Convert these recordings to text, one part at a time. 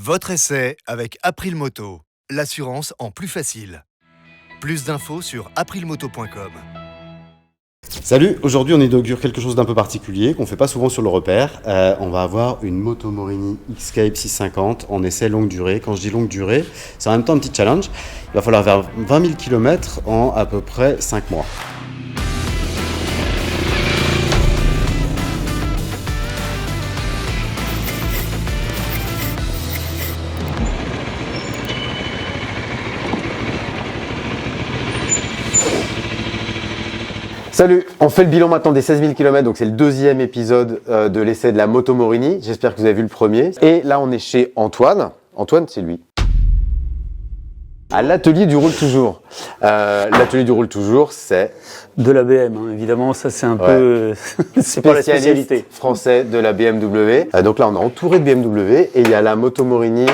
Votre essai avec April Moto, l'assurance en plus facile. Plus d'infos sur aprilmoto.com. Salut, aujourd'hui on inaugure quelque chose d'un peu particulier qu'on fait pas souvent sur le repère. On va avoir une moto Morini X-Cape 650 en essai longue durée. Quand je dis longue durée, c'est en même temps un petit challenge. Il va falloir faire 20 000 km en à peu près 5 mois. Salut, on fait le bilan maintenant des 16 000 km, donc c'est le deuxième épisode de l'essai de la moto Morini. J'espère que vous avez vu le premier. Et là on est chez Antoine. Antoine, c'est lui. À l'atelier du roule toujours. L'atelier du roule toujours, c'est de la BM, hein, évidemment, ça c'est un peu... c'est pas la spécialité. Français de la BMW. Donc là on est entouré de BMW et il y a la moto Morini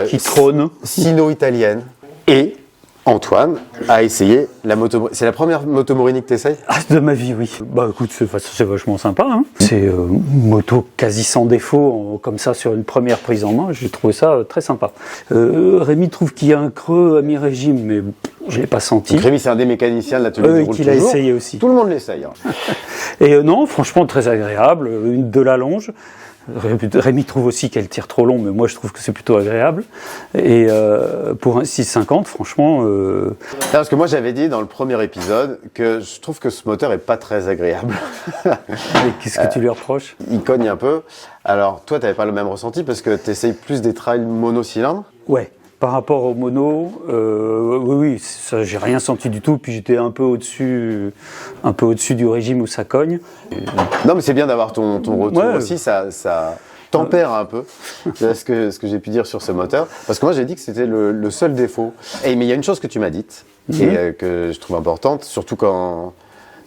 qui trône, sino-italienne. Et Antoine a essayé la moto. C'est la première moto Morini que tu essayes ? De ma vie, oui. Bah écoute, c'est vachement sympa. Hein. C'est une moto quasi sans défaut, comme ça, sur une première prise en main. J'ai trouvé ça très sympa. Rémi trouve qu'il y a un creux à mi-régime, mais je ne l'ai pas senti. Donc Rémi, c'est un des mécaniciens de l'atelier du roule qu'il a essayé aussi. Tout le monde l'essaye. Hein. Et non, franchement, très agréable. De la longe. Rémi trouve aussi qu'elle tire trop long, mais moi je trouve que c'est plutôt agréable. Et pour un 650, franchement... Parce que moi j'avais dit dans le premier épisode que je trouve que ce moteur est pas très agréable. Et qu'est-ce que tu lui reproches ? Il cogne un peu. Alors toi t'avais pas le même ressenti parce que tu essayes plus des trails monocylindres ? Ouais. Par rapport au mono, oui, ça, j'ai rien senti du tout. Puis j'étais un peu au-dessus du régime où ça cogne. Non, mais c'est bien d'avoir ton retour aussi. Ça tempère un peu ce que j'ai pu dire sur ce moteur. Parce que moi, j'ai dit que c'était le seul défaut. Mais il y a une chose que tu m'as dite et que je trouve importante, surtout quand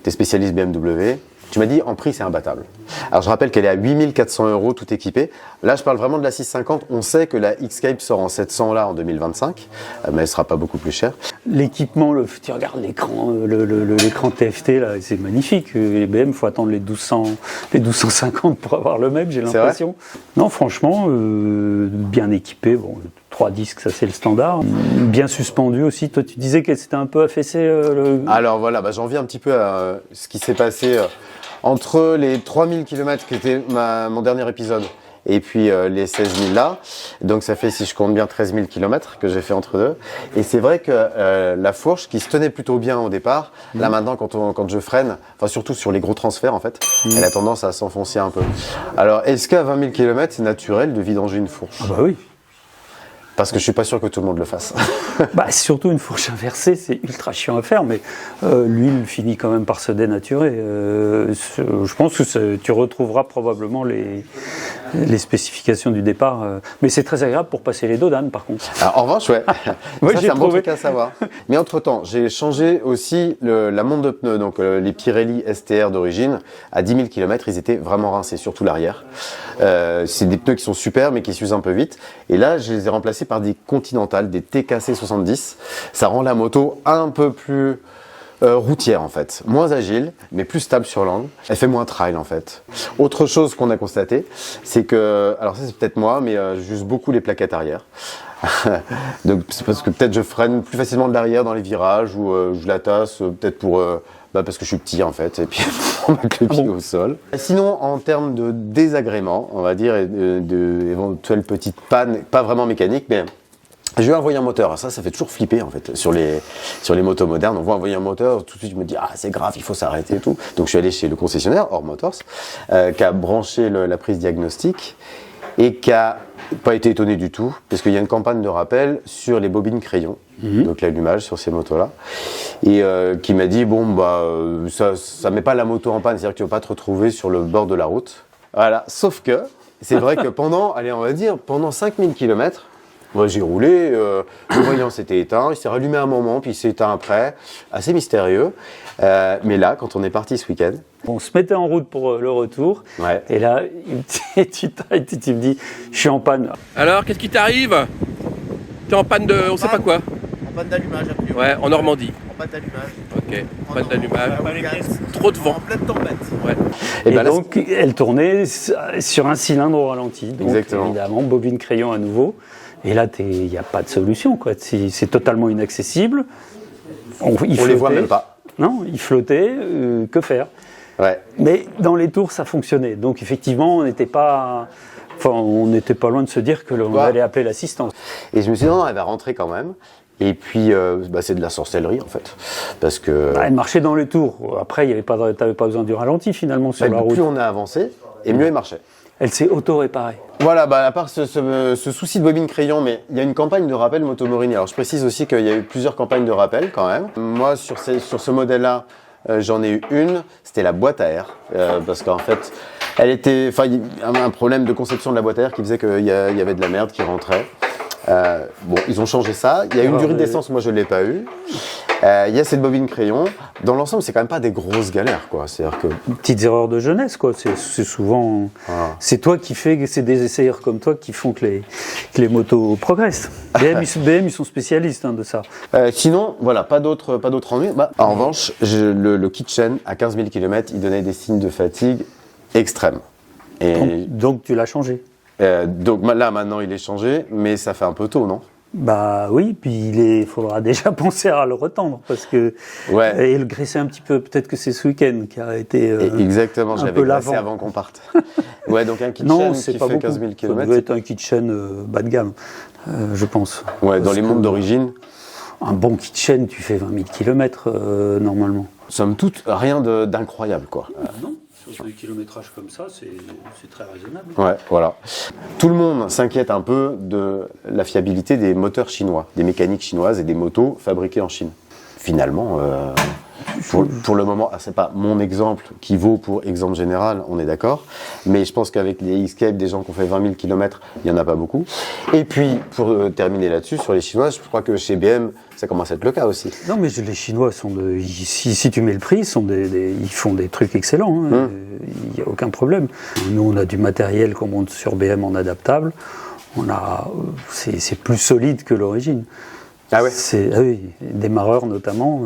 tu es spécialiste BMW. Tu m'as dit, en prix, c'est imbattable. Alors, je rappelle qu'elle est à 8 400 € tout équipée. Là, je parle vraiment de la 650. On sait que la X-Cape sort en 700 là en 2025, mais elle sera pas beaucoup plus chère. L'équipement, tu regardes l'écran, l'écran TFT, là, c'est magnifique. Les BM, faut attendre les 1250 pour avoir le même, j'ai l'impression. Non, franchement, bien équipé. Bon, 3 disques, ça c'est le standard. Bien suspendu aussi. Toi, tu disais qu'elle s'était un peu affaissée. Alors voilà, j'en viens un petit peu à ce qui s'est passé entre les 3000 km qui était mon dernier épisode et puis les 16 000 là. Donc ça fait, si je compte bien, 13 000 km que j'ai fait entre deux. Et c'est vrai que la fourche qui se tenait plutôt bien au départ, là maintenant quand je freine, enfin surtout sur les gros transferts en fait, elle a tendance à s'enfoncer un peu. Alors est-ce qu'à 20 000 km c'est naturel de vidanger une fourche ? Ah bah oui. Parce que je suis pas sûr que tout le monde le fasse. Surtout une fourche inversée, c'est ultra chiant à faire, mais l'huile finit quand même par se dénaturer. Je pense que tu retrouveras probablement les spécifications du départ. Mais c'est très agréable pour passer les dodanes, par contre. Alors, en revanche, ouais. Moi, ça, c'est un bon truc à savoir. Mais entre-temps, j'ai changé aussi la montre de pneus. Donc, les Pirelli STR d'origine, à 10 000 km, ils étaient vraiment rincés, surtout l'arrière. C'est des pneus qui sont super, mais qui s'usent un peu vite. Et là, je les ai remplacés par des Continental, des TKC 70. Ça rend la moto un peu plus routière en fait, moins agile, mais plus stable sur l'angle. Elle fait moins trail en fait. Autre chose qu'on a constaté, c'est que, alors ça c'est peut-être moi, mais j'use beaucoup les plaquettes arrière. Donc c'est parce que peut-être je freine plus facilement de l'arrière dans les virages ou je la tasse, peut-être pour... parce que je suis petit en fait, et puis pour mettre le pied au sol. Sinon, en termes de désagréments, on va dire, et d'éventuelles petites pannes, pas vraiment mécaniques, mais je vais envoyer un moteur. Ça fait toujours flipper en fait sur les motos modernes. On voit envoyer un moteur, tout de suite je me dis c'est grave, il faut s'arrêter et tout. Donc je suis allé chez le concessionnaire Hors Motors, qui a branché la prise diagnostique et qui a pas été étonné du tout, parce qu'il y a une campagne de rappel sur les bobines crayons, donc l'allumage sur ces motos-là, et qui m'a dit ça met pas la moto en panne, c'est-à-dire que tu vas pas te retrouver sur le bord de la route. Voilà, sauf que c'est vrai que pendant 5000 km, moi j'ai roulé, le voyant s'était éteint, il s'est rallumé un moment, puis il s'est éteint après, assez mystérieux. Mais là, quand on est parti ce week-end... On se mettait en route pour le retour, et là, tu me dis, je suis en panne. Alors, qu'est-ce qui t'arrive ? T'es en panne de... on sait pas quoi. En panne d'allumage, a priori. Ouais, en Normandie. En pas d'allumage. Ok, pas d'allumage. Trop de vent. En pleine tempête. Ouais. Et ben là, donc, elle tournait sur un cylindre au ralenti. Donc, Exactement. évidemment, bobine crayon à nouveau. Et là, il n'y a pas de solution, quoi. C'est totalement inaccessible. on les voit même pas. Non, il flottait. Que faire? Ouais. Mais dans les tours, ça fonctionnait. Donc, effectivement, on n'était pas loin de se dire que l'on allait appeler l'assistance. Et je me suis dit, non, elle va rentrer quand même. Et puis, c'est de la sorcellerie, en fait. Parce que... Elle marchait dans les tours. Après, t'avais pas besoin du ralenti, finalement, sur la route. Plus on a avancé, et mieux elle marchait. Elle s'est auto-réparée. Voilà, à part ce souci de bobine crayon, mais il y a une campagne de rappel Moto Morini. Alors, je précise aussi qu'il y a eu plusieurs campagnes de rappel, quand même. Moi, sur ce modèle-là, j'en ai eu une. C'était la boîte à air. Parce qu'en fait, il y avait un problème de conception de la boîte à air qui faisait qu'il y avait de la merde qui rentrait. Ils ont changé ça. Il y a une durée d'essence, moi je ne l'ai pas eu. Il y a cette bobine crayon. Dans l'ensemble, c'est quand même pas des grosses galères, quoi. C'est-à-dire que petites erreurs de jeunesse, quoi. C'est souvent, c'est toi qui fais, c'est des essayeurs comme toi qui font que les motos progressent. BM, ils sont spécialistes de ça. Sinon, voilà, pas d'autres ennuis. En revanche, le kitchen à 15 000 km, il donnait des signes de fatigue extrêmes. Et donc tu l'as changé. Donc là, maintenant, il est changé, mais ça fait un peu tôt, non? Bah oui, puis il faudra déjà penser à le retendre, parce que et le graisser un petit peu. Peut-être que c'est ce week-end qui a été exactement, je l'avais graissé avant qu'on parte. Ouais, donc un kitchen qui fait 15 000 km. Ça devait être un kitchen bas de gamme, je pense. Ouais, dans les mondes d'origine. Un bon kitchen, tu fais 20 000 km normalement. Somme toute, rien d'incroyable, quoi. Non. Sur des kilométrages comme ça, c'est très raisonnable. Ouais, voilà. Tout le monde s'inquiète un peu de la fiabilité des moteurs chinois, des mécaniques chinoises et des motos fabriquées en Chine. Finalement, pour le moment, c'est pas mon exemple qui vaut pour exemple général, on est d'accord, mais je pense qu'avec les Escape, des gens qui ont fait 20 000 km, il n'y en a pas beaucoup. Et puis, pour terminer là-dessus, sur les Chinoises, je crois que chez BM, ça commence à être le cas aussi. Non, mais les Chinois sont si tu mets le prix, ils font des trucs excellents, il n'y a aucun problème. Nous, on a du matériel qu'on monte sur BM en adaptable, c'est plus solide que l'origine. Ah ouais. Oui, démarreurs notamment,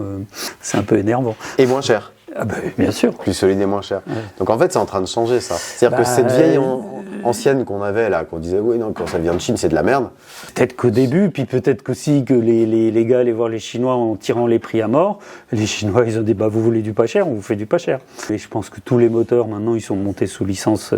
c'est un peu énervant. Et moins cher. Ah ben, bien sûr. Plus solide et moins cher. Ouais. Donc en fait, c'est en train de changer ça. C'est-à-dire que cette vieille ancienne qu'on avait là, qu'on disait oui non, quand ça vient de Chine, c'est de la merde. Peut-être qu'au début, puis peut-être qu'aussi que les gars allaient voir les Chinois en tirant les prix à mort. Les Chinois, ils ont dit vous voulez du pas cher, on vous fait du pas cher. Et je pense que tous les moteurs maintenant, ils sont montés sous licence.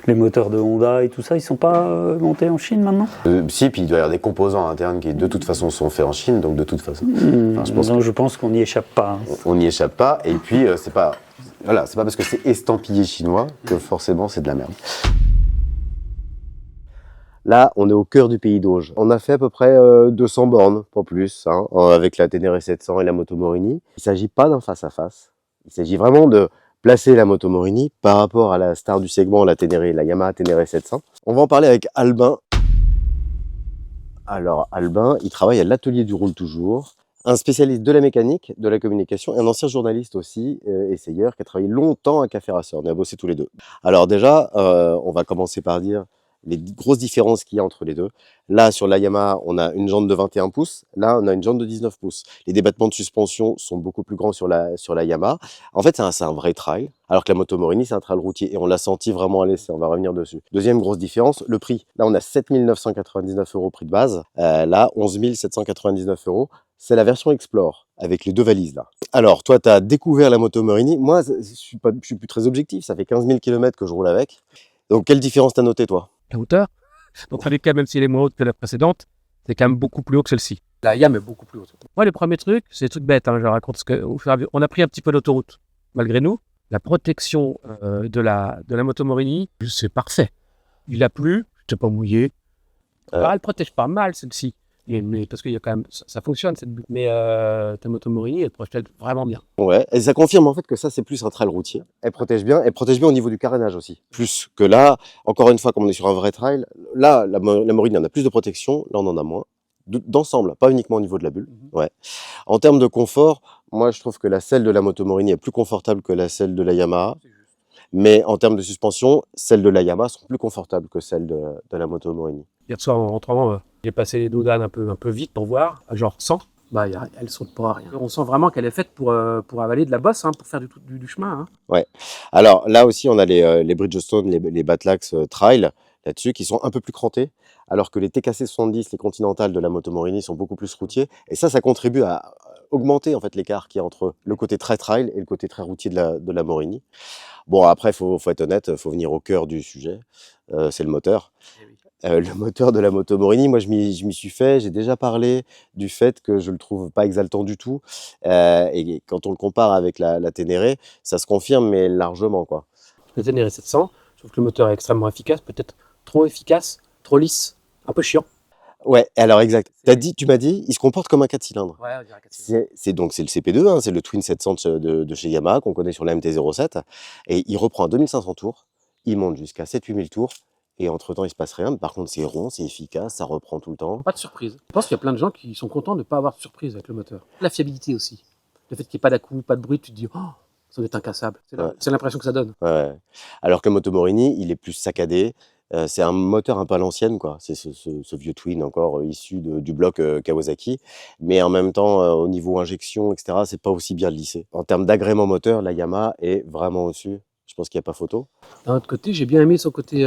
Les moteurs de Honda et tout ça, ils sont pas montés en Chine maintenant. Si, puis il doit y avoir des composants internes qui de toute façon sont faits en Chine, donc de toute façon. Je pense qu'on n'y échappe pas. On n'y échappe pas. Et puis c'est pas parce que c'est estampillé chinois que forcément c'est de la merde. Là, on est au cœur du pays d'Auge. On a fait à peu près 200 bornes, pas plus, avec la Ténéré 700 et la Moto Morini. Il ne s'agit pas d'un face-à-face. Il s'agit vraiment de placer la Moto Morini par rapport à la star du segment, la Yamaha Ténéré 700. On va en parler avec Albin. Alors, Albin, il travaille à l'atelier du Roule Toujours. Un spécialiste de la mécanique, de la communication, et un ancien journaliste aussi, essayeur, qui a travaillé longtemps à Café Racer. On a bossé tous les deux. Alors déjà, on va commencer par dire les grosses différences qu'il y a entre les deux. Là, sur la Yamaha, on a une jante de 21 pouces. Là, on a une jante de 19 pouces. Les débattements de suspension sont beaucoup plus grands sur la Yamaha. En fait, c'est un vrai trail, alors que la Moto Morini, c'est un trail routier. Et on l'a senti vraiment à l'essai. On va revenir dessus. Deuxième grosse différence, le prix. Là, on a 7 999 € prix de base. Là, 11 799 €. C'est la version Explore, avec les deux valises là. Alors, toi, tu as découvert la Moto Morini. Moi, je suis plus très objectif. Ça fait 15 000 km que je roule avec. Donc, quelle différence t'as noté, toi? La hauteur. Donc, en cas, même si elle est moins haute que la précédente, c'est quand même beaucoup plus haut que celle-ci. La YAM est beaucoup plus haute. Moi, les premiers trucs, c'est des trucs bêtes. Je raconte on a pris un petit peu l'autoroute. Malgré nous, la protection de la Moto Morini, c'est parfait. Il a plu, je t'ai pas mouillé. Elle protège pas mal, celle-ci. Parce qu'il y a quand même, ça fonctionne, mais ta Moto Morini, elle protège vraiment bien. Ouais, et ça confirme en fait que ça, c'est plus un trail routier. Elle protège bien au niveau du carénage aussi. Plus que là, encore une fois, comme on est sur un vrai trail, là, la Morini en a plus de protection, là, on en a moins. D'ensemble, pas uniquement au niveau de la bulle. Ouais. En termes de confort, moi, je trouve que la selle de la Moto Morini est plus confortable que la selle de la Yamaha. Mais en termes de suspension, celles de la Yamaha sont plus confortables que celles de la Moto Morini. Hier soir, en rentrant, j'ai passé les doudanes un peu vite pour voir, à genre 100. Elle saute pas à rien. On sent vraiment qu'elle est faite pour avaler de la bosse, hein, pour faire du chemin. Hein. Ouais. Alors là aussi, on a les Bridgestone, les Batlax Trail là-dessus qui sont un peu plus crantés, alors que les TKC 70, les Continentales de la Moto Morini sont beaucoup plus routiers. Et ça contribue à augmenter en fait l'écart qu'il y a entre le côté très trail et le côté très routier de la Morini. Bon, après, faut être honnête, faut venir au cœur du sujet. C'est le moteur. Le moteur de la Moto Morini, moi je m'y suis fait, j'ai déjà parlé du fait que je le trouve pas exaltant du tout, et quand on le compare avec la Ténéré, ça se confirme, mais largement quoi. La Ténéré 700, je trouve que le moteur est extrêmement efficace, peut-être trop efficace, trop lisse, un peu chiant. Ouais, alors exact. Tu m'as dit, il se comporte comme un 4 cylindres. Ouais, on dirait 4 cylindres. C'est le CP2, hein, c'est le Twin 700 de chez Yamaha qu'on connaît sur la MT-07, et il reprend à 2500 tours, il monte jusqu'à 7-8 000 tours. Et entre-temps, il se passe rien. Mais par contre, c'est rond, c'est efficace, ça reprend tout le temps. Pas de surprise. Je pense qu'il y a plein de gens qui sont contents de ne pas avoir de surprise avec le moteur. La fiabilité aussi. Le fait qu'il n'y ait pas d'à-coup, pas de bruit, tu te dis, oh, ça doit être incassable. C'est l'impression que ça donne. Ouais. Alors que le Moto Morini, il est plus saccadé. C'est un moteur un peu à l'ancienne, quoi. C'est ce vieux Twin encore issu du bloc Kawasaki. Mais en même temps, au niveau injection, etc., c'est pas aussi bien lissé. En termes d'agrément moteur, la Yamaha est vraiment au-dessus. Je pense qu'il n'y a pas photo. D'un autre côté, j'ai bien aimé son côté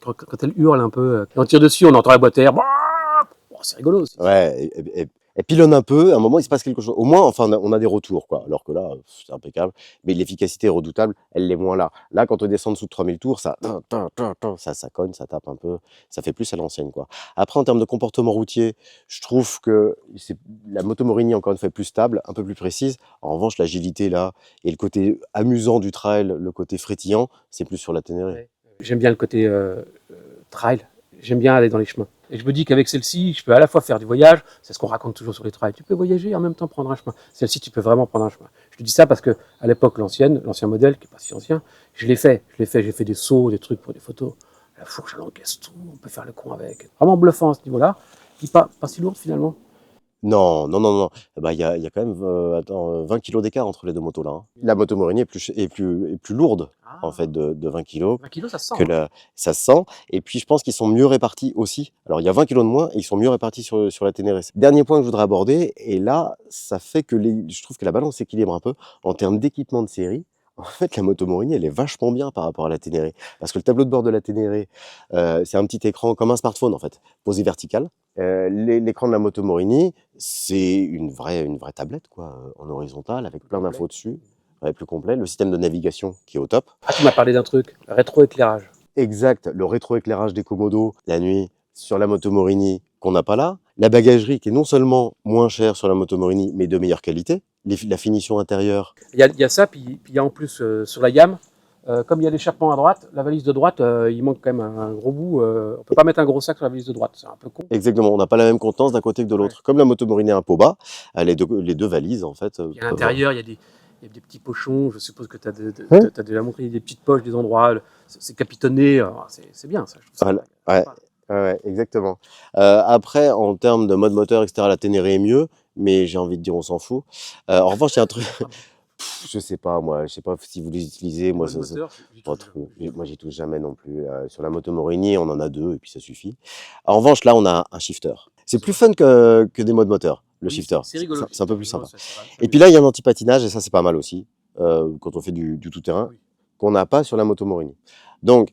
quand elle hurle un peu. Quand on tire dessus, on entend la boîte à air. Oh, c'est rigolo aussi. Ouais, elle pilonne un peu, à un moment il se passe quelque chose. Au moins, enfin, on a des retours, quoi. Alors que là, c'est impeccable. Mais l'efficacité est redoutable, elle l'est moins là. Là, quand on descend dessous de 3000 tours, ça cogne, ça tape un peu. Ça fait plus à l'ancienne, quoi. Après, en termes de comportement routier, je trouve que la Moto Morini, encore une fois, est plus stable, un peu plus précise. En revanche, l'agilité, là, et le côté amusant du trail, le côté frétillant, c'est plus sur la Ténéré. Ouais. J'aime bien le côté trail. J'aime bien aller dans les chemins. Et je me dis qu'avec celle-ci, je peux à la fois faire du voyage, c'est ce qu'on raconte toujours sur les trails, tu peux voyager et en même temps prendre un chemin. Celle-ci, tu peux vraiment prendre un chemin. Je te dis ça parce que à l'époque, l'ancien modèle, qui n'est pas si ancien, j'ai fait des sauts, des trucs pour des photos. La fourche, elle encaisse tout, on peut faire le con avec. Vraiment bluffant à ce niveau-là, qui pas si lourde finalement. Non. Bah, il y a quand même 20 kilos d'écart entre les deux motos là. Hein. La Moto Morini est plus lourde en fait de 20 kilos. 20 kilos, ça se sent. Ça se sent. Et puis je pense qu'ils sont mieux répartis aussi. Alors il y a 20 kilos de moins et ils sont mieux répartis sur la Ténéré. Dernier point que je voudrais aborder, et là ça fait que je trouve que la balance s'équilibre un peu en termes d'équipement de série. En fait, la Moto Morini, elle est vachement bien par rapport à la Ténéré. Parce que le tableau de bord de la Ténéré, c'est un petit écran comme un smartphone, en fait, posé vertical. L'écran de la Moto Morini, c'est une vraie tablette, quoi, en horizontal, avec plein d'infos dessus, plus complet. Le système de navigation qui est au top. Ah, tu m'as parlé d'un truc, rétroéclairage. Exact, le rétroéclairage des Komodo, la nuit, sur la Moto Morini, qu'on n'a pas là. La bagagerie qui est non seulement moins chère sur la Moto Morini, mais de meilleure qualité. La finition intérieure. Il y a ça, puis il y a en plus sur la YAM, comme il y a l'échappement à droite, la valise de droite, il manque quand même un gros bout. On peut pas mettre un gros sac sur la valise de droite, c'est un peu con. Exactement, on n'a pas la même contenance d'un côté que de l'autre. Ouais. Comme la Moto Morini a un pot bas, les deux valises en fait. Et à l'intérieur, il y a des petits pochons, je suppose que tu as déjà montré des petites poches, des endroits, c'est capitonné, c'est bien ça. Je trouve ça ouais, exactement. Après, en termes de mode moteur, etc., la Ténéré est mieux, mais j'ai envie de dire on s'en fout. En revanche, il y a un truc... je sais pas si vous les utilisez, moi j'y touche jamais non plus. Sur la Moto Morini, on en a 2 et puis ça suffit. En revanche, là on a un shifter. C'est plus fun que des modes moteurs, le shifter. C'est rigolo. C'est un peu plus sympa. Et puis là, il y a un anti-patinage et ça c'est pas mal aussi, quand on fait du tout-terrain, qu'on n'a pas sur la Moto Morini. Donc,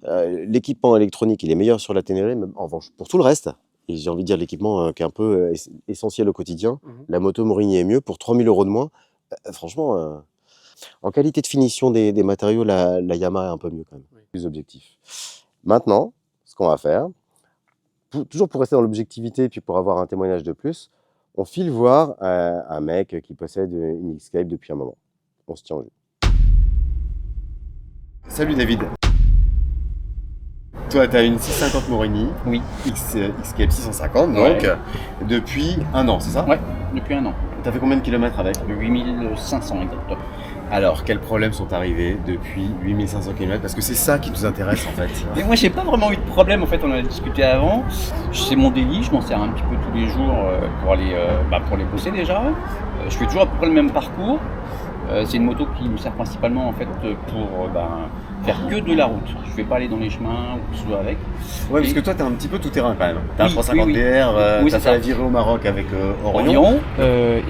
l'équipement électronique, il est meilleur sur la Ténéré, mais en revanche, pour tout le reste, et j'ai envie de dire l'équipement qui est un peu essentiel au quotidien, la Moto Morini est mieux pour 3 000 € de moins. Franchement, en qualité de finition des matériaux, la Yamaha est un peu mieux quand même, plus objectif. Maintenant, ce qu'on va faire, toujours pour rester dans l'objectivité, puis pour avoir un témoignage de plus, on file voir un mec qui possède une Escape depuis un moment. On se tient au jus. Salut David. Toi, tu as une 650 Morini, oui. Escape 650, donc depuis un an, c'est ça? Ouais, depuis un an. Tu as fait combien de kilomètres avec? 8500 exactement. Alors, quels problèmes sont arrivés depuis 8500 km? Parce que c'est ça qui nous intéresse en fait. Mais moi, j'ai pas vraiment eu de problème, en fait, on en a discuté avant. C'est mon délit, je m'en sers un petit peu tous les jours pour aller bosser déjà. Je fais toujours à peu près le même parcours. C'est une moto qui me sert principalement en fait pour faire que de la route. Je ne vais pas aller dans les chemins ou que ce soit avec. Ouais, parce que toi, t'es un petit peu tout terrain quand même. T'as un Oui, 350 oui, oui. DR, Oui, t'as c'est fait la ça. virée au Maroc avec Orion.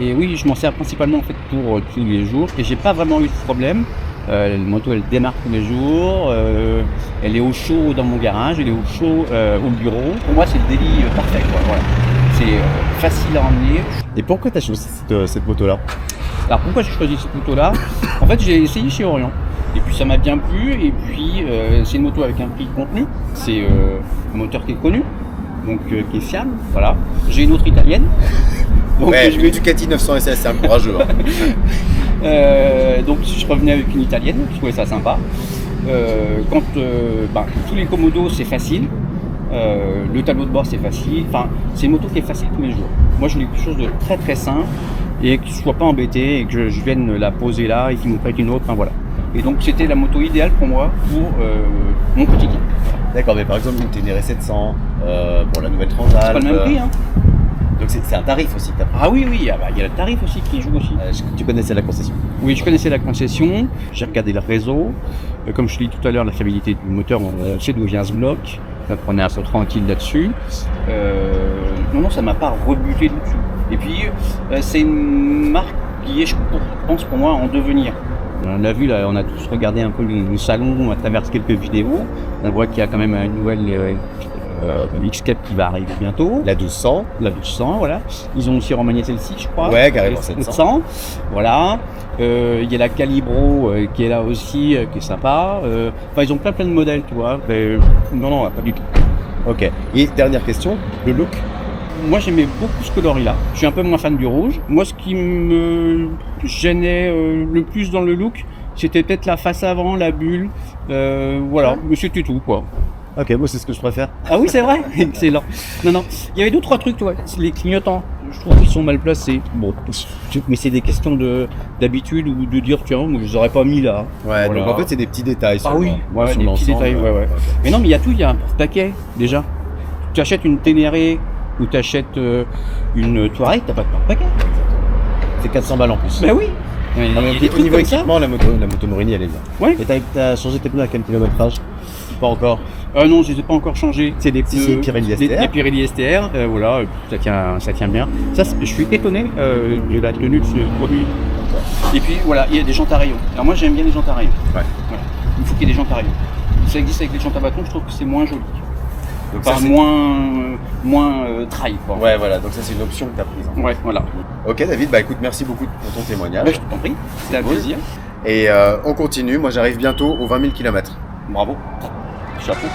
Et oui, je m'en sers principalement en fait pour tous les jours. Et j'ai pas vraiment eu de problème. La moto, elle démarre tous les jours. Elle est au chaud dans mon garage, elle est au chaud au bureau. Pour moi, c'est le délit parfait, quoi. Voilà. C'est facile à emmener. Et pourquoi t'as choisi cette moto-là? Alors pourquoi j'ai choisi cette moto-là? En fait, j'ai essayé chez Orion. Et puis ça m'a bien plu. Et puis c'est une moto avec un prix contenu. C'est un moteur qui est connu, donc qui est fiable. Voilà. J'ai une autre italienne. Donc, Ouais, une Ducati 900 SS, c'est encourageux. donc je revenais avec une italienne, je trouvais ça sympa. Tous les commodos c'est facile, le tableau de bord c'est facile, enfin c'est une moto qui est facile tous les jours. Moi je voulais quelque chose de très très simple et que je ne sois pas embêté et que je vienne la poser là et qu'il me prête une autre, enfin voilà. Et donc c'était la moto idéale pour moi pour mon quotidien. D'accord, mais par exemple une Ténéré 700, pour la nouvelle Transalp. C'est pas le même prix hein. Donc c'est un tarif aussi que t'as pris. Ah oui, il y a le tarif aussi qui joue aussi. Tu connaissais la concession? Oui, je connaissais la concession, j'ai regardé le réseau. Comme je te l'ai dit tout à l'heure, la fiabilité du moteur, on sait d'où vient ce bloc. On est un peu tranquille là-dessus. Non, ça m'a pas rebuté dessus. Et puis, c'est une marque qui est, je pense, pour moi, en devenir. On a vu, là, on a tous regardé un peu le salon à travers quelques vidéos. On voit qu'il y a quand même une nouvelle X-Cap qui va arriver bientôt. La 1200. La 1200, voilà. Ils ont aussi remanié celle-ci, je crois. Ouais, carrément, La 700. Voilà. Il y a la Calibro qui est là aussi, qui est sympa. Enfin, ils ont plein de modèles, tu vois. Mais, non, pas du tout. Ok. Et dernière question, le look? Moi, j'aimais beaucoup ce coloris-là. Je suis un peu moins fan du rouge. Moi, ce qui me gênait le plus dans le look, c'était peut-être la face avant, la bulle. Voilà, mais c'était tout, quoi. Ok, moi c'est ce que je préfère. Ah oui, c'est vrai. Excellent. Non. Il y avait 2-3 trucs, toi. Les clignotants, je trouve qu'ils sont mal placés. Bon, mais c'est des questions d'habitude ou de dire, tiens, moi, je les aurais pas mis là. Ouais, Voilà. donc en fait c'est des petits détails. Ah oui, ouais, sur des petits l'ensemble. détails, ouais. Mais non, mais il y a tout, il y a un porte-paquet, déjà. Tu achètes une Ténéré ou tu achètes une Touareg, t'as pas de porte-paquet. C'est 400 balles en plus. Ben oui. Il y a des Au trucs niveau comme ça. équipement, la moto Morini elle est bien. Ouais. Et t'as changé tes pneus à quel kilométrage? Pas encore. Non, je les ai pas encore changés. C'est des Si, Pirelli STR. Des Pirelli STR, voilà, ça tient bien. Ça, je suis étonné de la tenue de ce produit. Et puis voilà, il y a des jantes à rayons. Alors moi j'aime bien les jantes à rayons. Ouais. Voilà. Il faut qu'il y ait des jantes à rayons. Ça existe avec les jantes à bâton, je trouve que c'est moins joli. Donc Enfin, ça, c'est- moins trail, quoi. Ouais, voilà, donc ça c'est une option que t'as prise. Ouais, voilà. Ok David, bah écoute, merci beaucoup pour ton témoignage. Ben, je t'en prie, c'était un Cool. plaisir. Et on continue, moi j'arrive bientôt aux 20 000 km. Bravo. Chapeau.